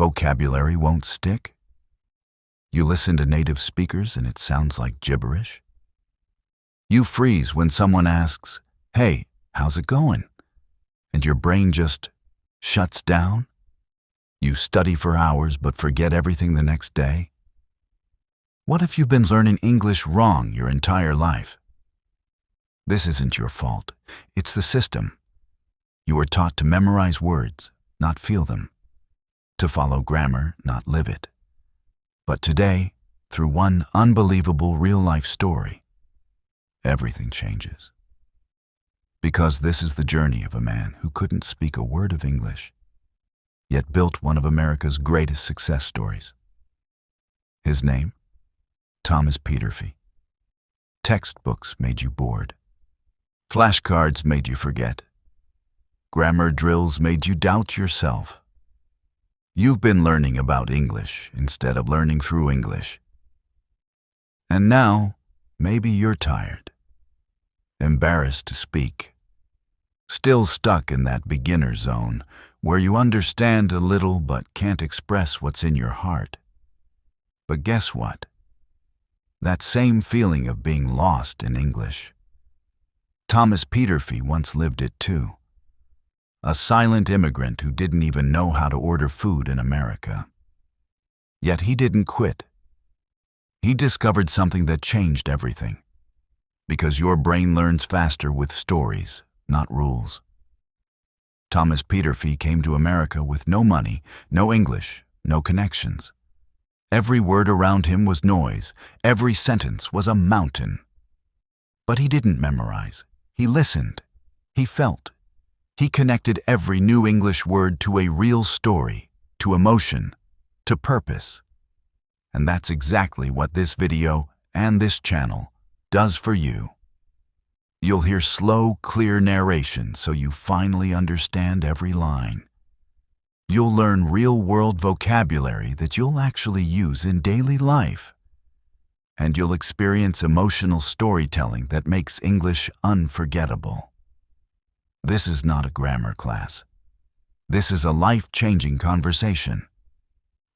Vocabulary won't stick? You listen to native speakers and it sounds like gibberish? You freeze when someone asks, "Hey, how's it going?" and your brain just shuts down? You study for hours but forget everything the next day? What if you've been learning English wrong your entire life? This isn't your fault. It's the system. You were taught to memorize words, not feel them. To follow grammar, not live it. But today, through one unbelievable real-life story, everything changes. Because this is the journey of a man who couldn't speak a word of English, yet built one of America's greatest success stories. His name? Thomas Peterffy. Textbooks made you bored. Flashcards made you forget. Grammar drills made you doubt yourself. You've been learning about English instead of learning through English. And now, maybe you're tired, embarrassed to speak, still stuck in that beginner zone where you understand a little but can't express what's in your heart. But guess what? That same feeling of being lost in English, Thomas Peterffy once lived it too. A silent immigrant who didn't even know how to order food in America. Yet he didn't quit. He discovered something that changed everything. Because your brain learns faster with stories, not rules. Thomas Peterffy came to America with no money, no English, no connections. Every word around him was noise. Every sentence was a mountain. But he didn't memorize. He listened. He felt. He connected every new English word to a real story, to emotion, to purpose. And that's exactly what this video and this channel does for you. You'll hear slow, clear narration so you finally understand every line. You'll learn real-world vocabulary that you'll actually use in daily life. And you'll experience emotional storytelling that makes English unforgettable. This is not a grammar class. This is a life-changing conversation.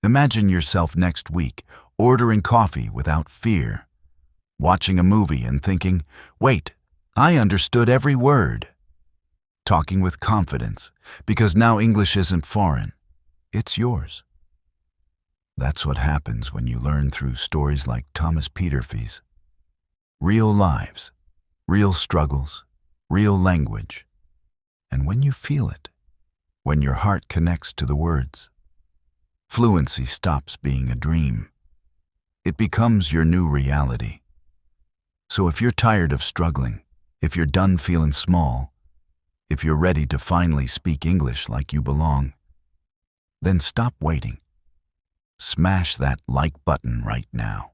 Imagine yourself next week ordering coffee without fear, watching a movie and thinking, "Wait, I understood every word." Talking with confidence, because now English isn't foreign, it's yours. That's what happens when you learn through stories like Thomas Peterffy's. Real lives, real struggles, real language. And when you feel it, when your heart connects to the words, fluency stops being a dream. It becomes your new reality. So if you're tired of struggling, if you're done feeling small, if you're ready to finally speak English like you belong, then stop waiting. Smash that like button right now.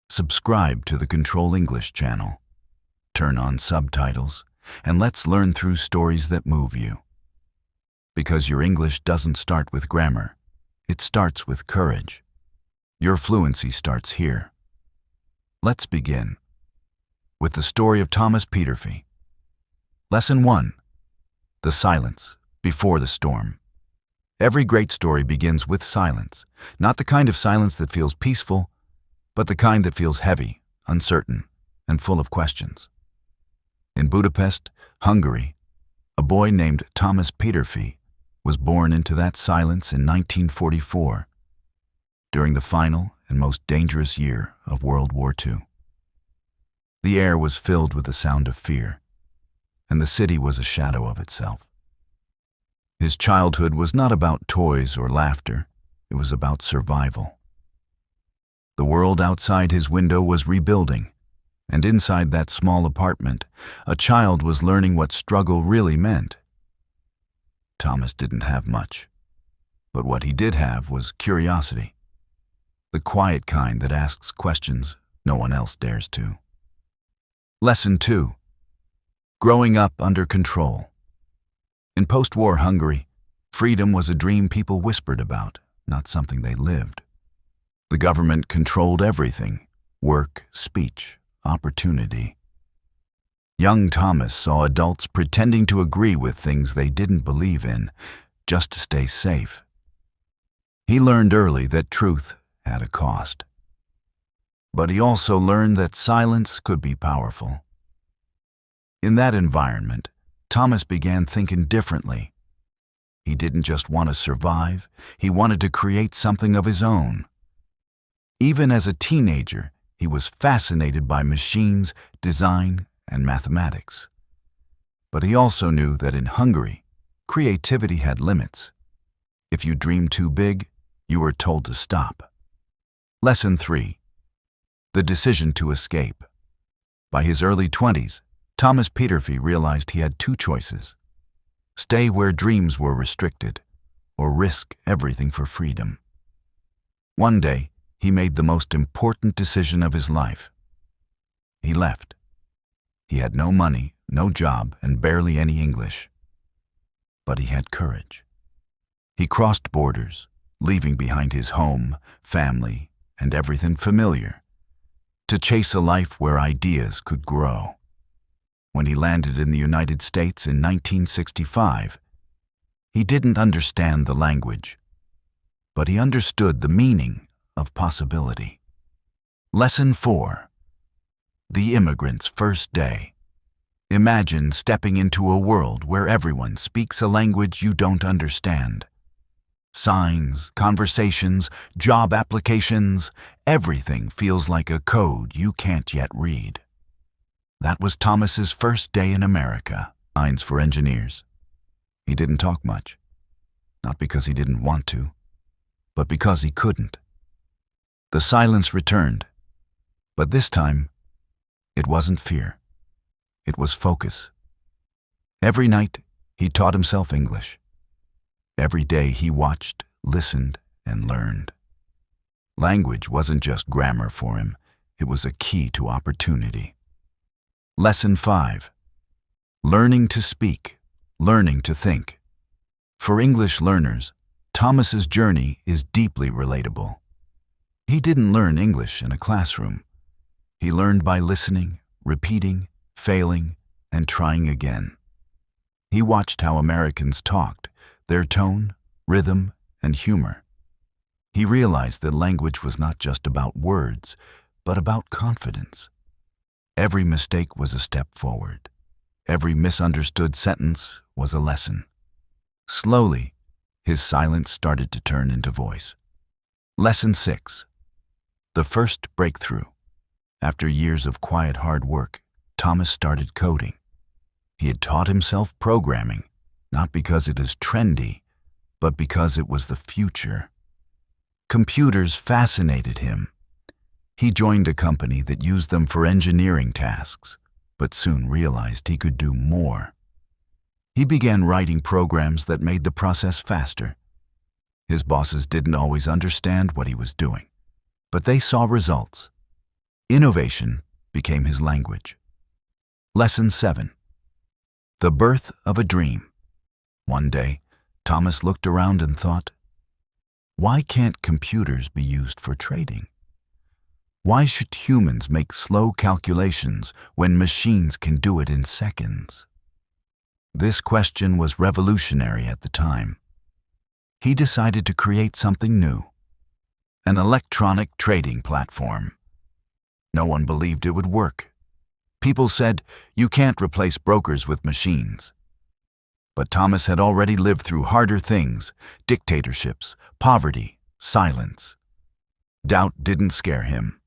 Subscribe to the Control English channel. Turn on subtitles, and let's learn through stories that move you. Because your English doesn't start with grammar, it starts with courage. Your fluency starts here. Let's begin with the story of Thomas Peterffy. Lesson 1. The silence before the storm. Every great story begins with silence, not the kind of silence that feels peaceful, but the kind that feels heavy, uncertain, and full of questions. In Budapest, Hungary, a boy named Thomas Peterffy was born into that silence in 1944, during the final and most dangerous year of World War II. The air was filled with the sound of fear, and the city was a shadow of itself. His childhood was not about toys or laughter, it was about survival. The world outside his window was rebuilding, and inside that small apartment, a child was learning what struggle really meant. Thomas didn't have much, but what he did have was curiosity, the quiet kind that asks questions no one else dares to. Lesson 2. Growing up under control. In post-war Hungary, freedom was a dream people whispered about, not something they lived. The government controlled everything: work, speech, opportunity. Young Thomas saw adults pretending to agree with things they didn't believe in, just to stay safe. He learned early that truth had a cost. But he also learned that silence could be powerful. In that environment, Thomas began thinking differently. He didn't just want to survive, he wanted to create something of his own. Even as a teenager, he was fascinated by machines, design, and mathematics. But he also knew that in Hungary, creativity had limits. If you dreamed too big, you were told to stop. Lesson 3. The decision to escape. By his early 20s, Thomas Peterffy realized he had two choices: stay where dreams were restricted, or risk everything for freedom. One day, he made the most important decision of his life. He left. He had no money, no job, and barely any English. But he had courage. He crossed borders, leaving behind his home, family, and everything familiar, to chase a life where ideas could grow. When he landed in the United States in 1965, he didn't understand the language, but he understood the meaning of possibility. Lesson 4. The immigrant's first day. Imagine stepping into a world where everyone speaks a language you don't understand. Signs, conversations, job applications, everything feels like a code you can't yet read. That was Thomas's first day in America. Signs for engineers. He didn't talk much. Not because he didn't want to, but because he couldn't. The silence returned, but this time, it wasn't fear. It was focus. Every night, he taught himself English. Every day he watched, listened, and learned. Language wasn't just grammar for him, it was a key to opportunity. Lesson 5. Learning to speak, learning to think. For English learners, Thomas's journey is deeply relatable. He didn't learn English in a classroom. He learned by listening, repeating, failing, and trying again. He watched how Americans talked, their tone, rhythm, and humor. He realized that language was not just about words, but about confidence. Every mistake was a step forward. Every misunderstood sentence was a lesson. Slowly, his silence started to turn into voice. Lesson 6. The first breakthrough. After years of quiet hard work, Thomas started coding. He had taught himself programming, not because it is trendy, but because it was the future. Computers fascinated him. He joined a company that used them for engineering tasks, but soon realized he could do more. He began writing programs that made the process faster. His bosses didn't always understand what he was doing, but they saw results. Innovation became his language. Lesson 7. The birth of a dream. One day, Thomas looked around and thought, why can't computers be used for trading? Why should humans make slow calculations when machines can do it in seconds? This question was revolutionary at the time. He decided to create something new, an electronic trading platform. No one believed it would work. People said, you can't replace brokers with machines. But Thomas had already lived through harder things: dictatorships, poverty, silence. Doubt didn't scare him.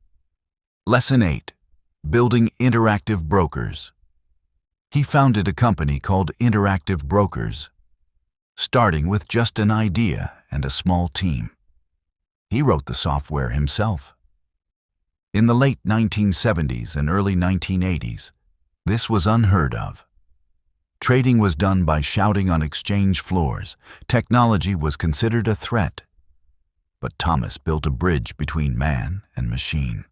Lesson 8. Building interactive brokers. He founded a company called Interactive Brokers, starting with just an idea and a small team. He wrote the software himself. In the late 1970s and early 1980s, this was unheard of. Trading was done by shouting on exchange floors. Technology was considered a threat. But Thomas built a bridge between man and machine.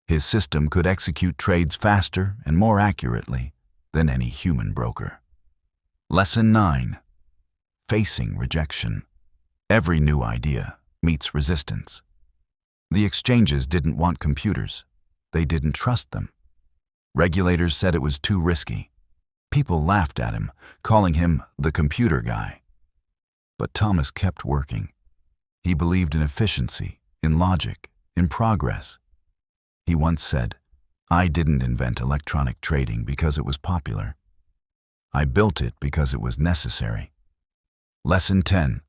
His system could execute trades faster and more accurately than any human broker. Lesson 9. Facing rejection. Every new idea meets resistance. The exchanges didn't want computers. They didn't trust them. Regulators said it was too risky. People laughed at him, calling him the computer guy. But Thomas kept working. He believed in efficiency, in logic, in progress. He once said, "I didn't invent electronic trading because it was popular. I built it because it was necessary." Lesson 10.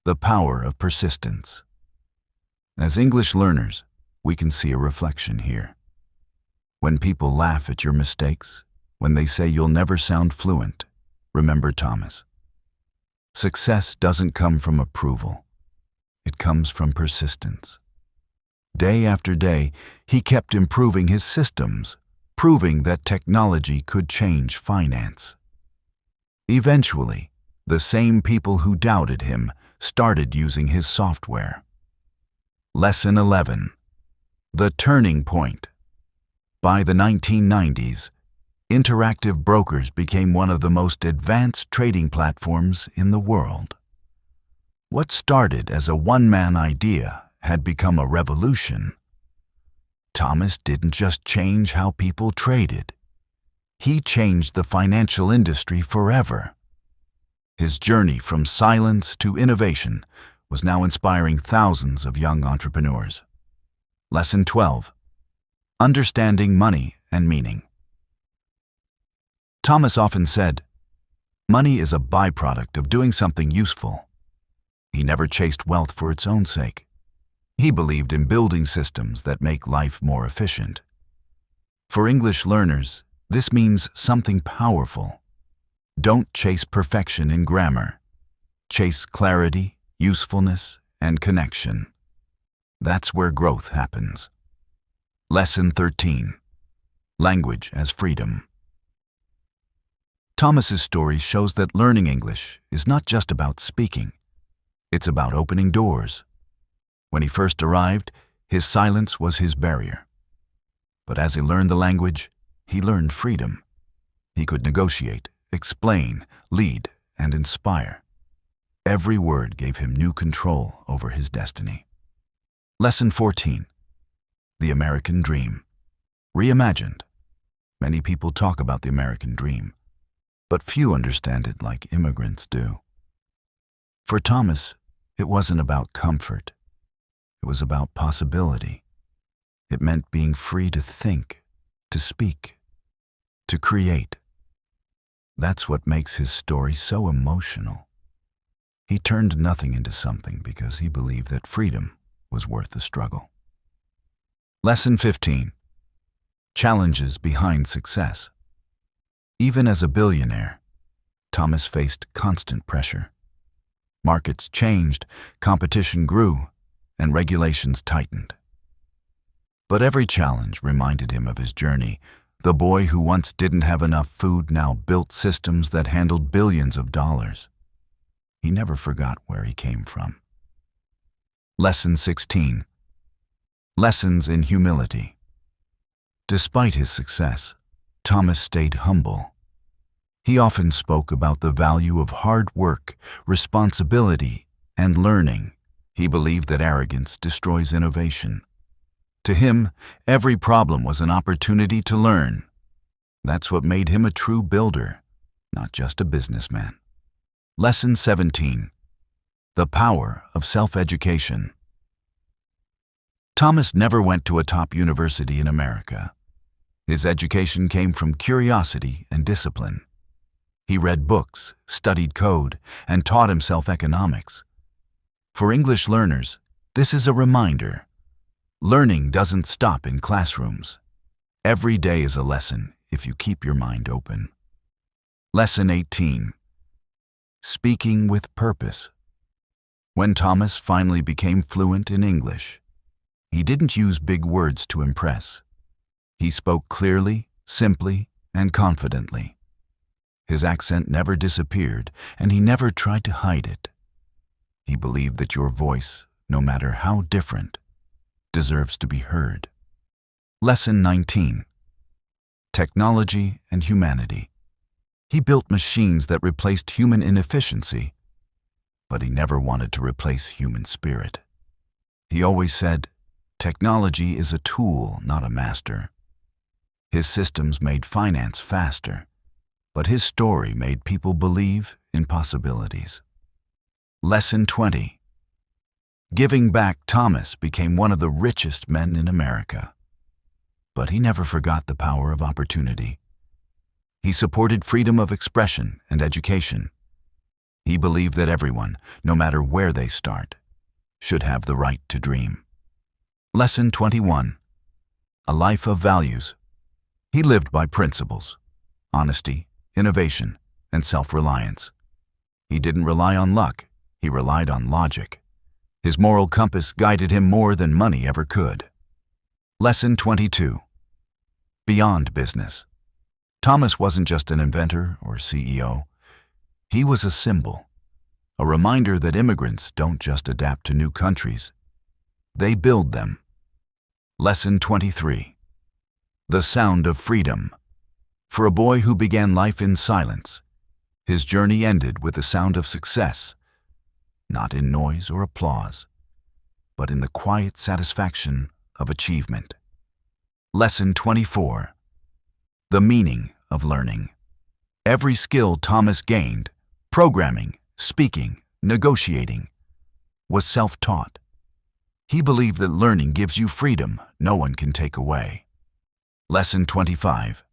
The power of persistence. As English learners, we can see a reflection here. When people laugh at your mistakes, when they say you'll never sound fluent, remember Thomas. Success doesn't come from approval. It comes from persistence. Day after day, he kept improving his systems, proving that technology could change finance. Eventually, the same people who doubted him started using his software. Lesson 11. The turning point. By the 1990s, interactive brokers became one of the most advanced trading platforms in the world. What started as a one-man idea had become a revolution. Thomas didn't just change how people traded. He changed the financial industry forever. His journey from silence to innovation was now inspiring thousands of young entrepreneurs. Lesson 12. Understanding money and meaning. Thomas often said, "Money is a byproduct of doing something useful." He never chased wealth for its own sake. He believed in building systems that make life more efficient. For English learners, this means something powerful. Don't chase perfection in grammar. Chase clarity, usefulness, and connection. That's where growth happens. Lesson 13. Language as freedom. Thomas's story shows that learning English is not just about speaking. It's about opening doors. When he first arrived, his silence was his barrier. But as he learned the language, he learned freedom. He could negotiate, explain, lead, and inspire. Every word gave him new control over his destiny. Lesson 14. The American Dream. Reimagined. Many people talk about the American dream, but few understand it like immigrants do. For Thomas, it wasn't about comfort. It was about possibility. It meant being free to think, to speak, to create. That's what makes his story so emotional. He turned nothing into something because he believed that freedom was worth the struggle. Lesson 15. Challenges behind success. Even as a billionaire, Thomas faced constant pressure. Markets changed, competition grew, and regulations tightened. But every challenge reminded him of his journey. The boy who once didn't have enough food now built systems that handled billions of dollars. He never forgot where he came from. Lesson 16. Lessons in humility. Despite his success, Thomas stayed humble. He often spoke about the value of hard work, responsibility, and learning. He believed that arrogance destroys innovation. To him, every problem was an opportunity to learn. That's what made him a true builder, not just a businessman. Lesson 17. The power of self-education. Thomas never went to a top university in America. His education came from curiosity and discipline. He read books, studied code, and taught himself economics. For English learners, this is a reminder. Learning doesn't stop in classrooms. Every day is a lesson if you keep your mind open. Lesson 18. Speaking with purpose. When Thomas finally became fluent in English, he didn't use big words to impress. He spoke clearly, simply, and confidently. His accent never disappeared, and he never tried to hide it. He believed that your voice, no matter how different, deserves to be heard. Lesson 19. Technology and humanity. He built machines that replaced human inefficiency, but he never wanted to replace human spirit. He always said, "Technology is a tool, not a master." His systems made finance faster, but his story made people believe in possibilities. Lesson 20. Giving back, Thomas became one of the richest men in America. But he never forgot the power of opportunity. He supported freedom of expression and education. He believed that everyone, no matter where they start, should have the right to dream. Lesson 21. A life of values. He lived by principles: honesty, innovation, and self-reliance. He didn't rely on luck, he relied on logic. His moral compass guided him more than money ever could. Lesson 22. Beyond business. Thomas wasn't just an inventor or CEO. He was a symbol, a reminder that immigrants don't just adapt to new countries, they build them. Lesson 23. The sound of freedom. For a boy who began life in silence, his journey ended with the sound of success, not in noise or applause, but in the quiet satisfaction of achievement. Lesson 24. The meaning of learning. Every skill Thomas gained, programming, speaking, negotiating, was self-taught. He believed that learning gives you freedom no one can take away. Lesson 25.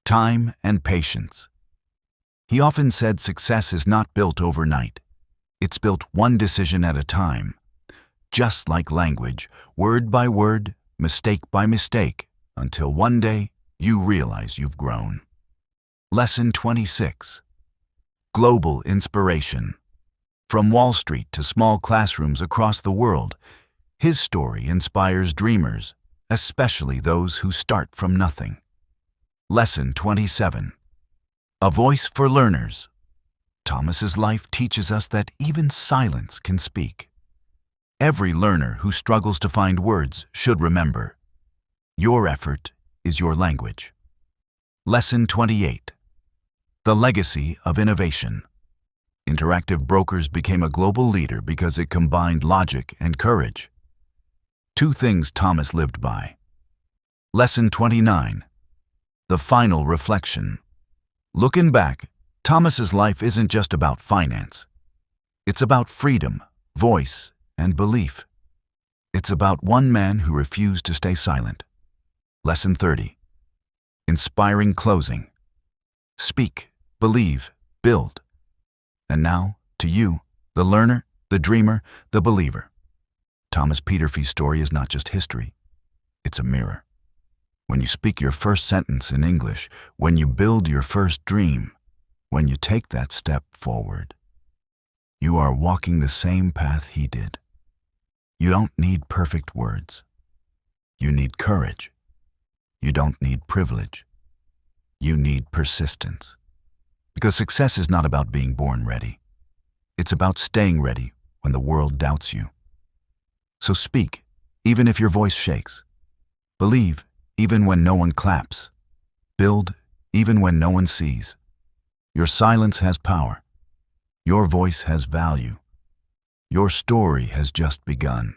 Time and patience. He often said success is not built overnight. It's built one decision at a time. Just like language, word by word, mistake by mistake, until one day you realize you've grown. Lesson 26. Global inspiration. From Wall Street to small classrooms across the world, his story inspires dreamers, especially those who start from nothing. Lesson 27. A voice for learners. Thomas's life teaches us that even silence can speak. Every learner who struggles to find words should remember, your effort is your language. Lesson 28. The legacy of innovation. Interactive Brokers became a global leader because it combined logic and courage. Two things Thomas lived by. Lesson 29. The final reflection. Looking back, Thomas's life isn't just about finance. It's about freedom, voice, and belief. It's about one man who refused to stay silent. Lesson 30. Inspiring closing. Speak, believe, build. And now, to you, the learner, the dreamer, the believer. Thomas Peterffy's story is not just history. It's a mirror. When you speak your first sentence in English, when you build your first dream, when you take that step forward, you are walking the same path he did. You don't need perfect words. You need courage. You don't need privilege. You need persistence. Because success is not about being born ready. It's about staying ready when the world doubts you. So speak, even if your voice shakes. Believe, even when no one claps. Build, even when no one sees. Your silence has power. Your voice has value. Your story has just begun.